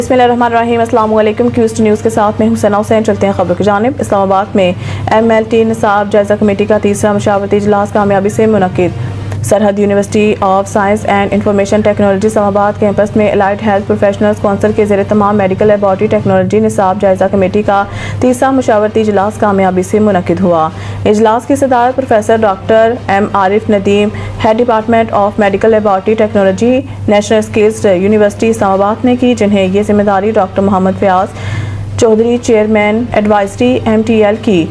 बिस्मिल्लाहिर्रहमानिर्रहीम। अस्सलाम वालेकुम। क्यूस्ट न्यूज़ के साथ में हुसैन हुसैन। चलते हैं खबरों की जानिब। इस्लामाबाद में MLT निसाब जायजा कमेटी का तीसरा मशावरती इजलास कामयाबी से मुनक्किद। सरहद university of science and information technology Islamabad campus में एलाइड हेल्थ प्रोफेशनल्स कौंसिल के ज़ेर तमाम मेडिकल लेबॉरेटरी टेक्नोलॉजी निसाब जायजा कमेटी का तीसरा मशावरती इजलास कामयाबी से मुनक्किद हुआ। इजलास की सदारत professor doctor M Arif Nadeem, head Department of Medical Laboratory Technology, National Skills University Islamabad ने की, जिन्हें ये जिम्मेदारी doctor Mohammad Fayaz Chaudhry chairman advisory MTL की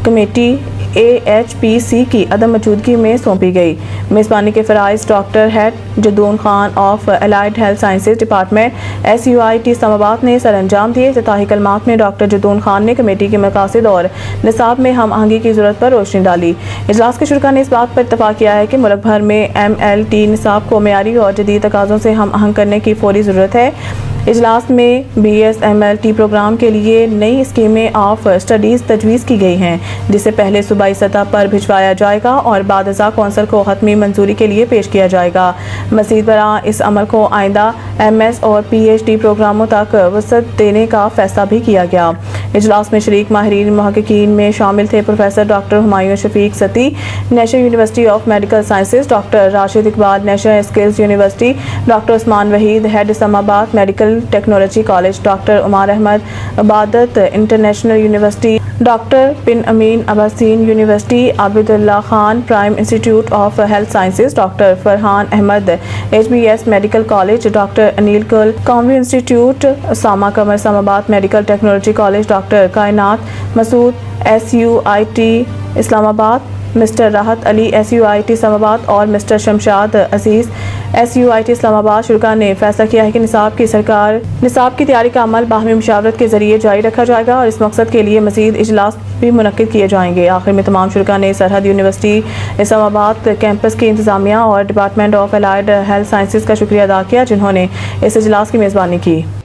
कमेटी AHPC की अदम मौजूदगी में सौंपी गई। मेज़बानी के फ़राइज़ doctor head Jadoon Khan of Allied Health Sciences Department SUIT Islamabad ने सर अंजाम दिए। इफ्तिताही कलमात में डॉक्टर जदून खान ने कमेटी के मकासद और निसाब में हम आहंगी की ज़रूरत पर रोशनी डाली। इजलास के शुरका ने इस बात पर इत्तफाक किया है कि मुल्क भर में MLT निसाब को मेयारी और जदीद तकाज़ों से हम आहंग करने की फौरी ज़रूरत है। इजलास में BS MLT प्रोग्राम के लिए नई स्कीमें ऑफ स्टडीज़ तजवीज़ की गई हैं, जिसे पहले सूबाई सतह पर भिजवाया जाएगा और बाद अज़ा कौंसिल को हतमी मंजूरी के लिए पेश किया जाएगा। मज़ीद बरां इस अमल को आइंदा MS और PhD प्रोग्रामों तक वसअत देने का फैसला भी किया गया। इजलास में शरीक माहिरीन मुहक्किकीन में शामिल थे professor doctor Humayun Shafiq Satti, National University of Medical Sciences, doctor Rashid Iqbal, National Skills University, doctor Usman Waheed, head Islamabad Medical Technology College, doctor Umar Ahmed Ibadat International University, doctor Bin Amin Abbasyn University, Abidullah Khan Prime Institute of Health Sciences, doctor Farhan Ahmed HBS Medical College, doctor Anil कुल कौमी institute, Sama Qamar Islamabad Medical Technology College, doctor Kainat Masood SUIT Islamabad, mister राहत Ali SUIT Islamabad और mister Shamshad अजीज़ SUIT Islamabad. शुरा ने फैसला किया है कि निसाब की तैयारी का अमल बाहमी मुशावरत के जरिए जारी रखा जाएगा और इस मकसद के लिए मज़ीद इजलास भी मुनक्किद किए जाएंगे। आखिर में तमाम शुरा ने सरहद यूनिवर्सिटी इस्लामाबाद कैंपस की इंतजामिया और department of Allied Health sciences का शुक्रिया अदा किया, जिन्होंने इस इजलास की मेज़बानी की।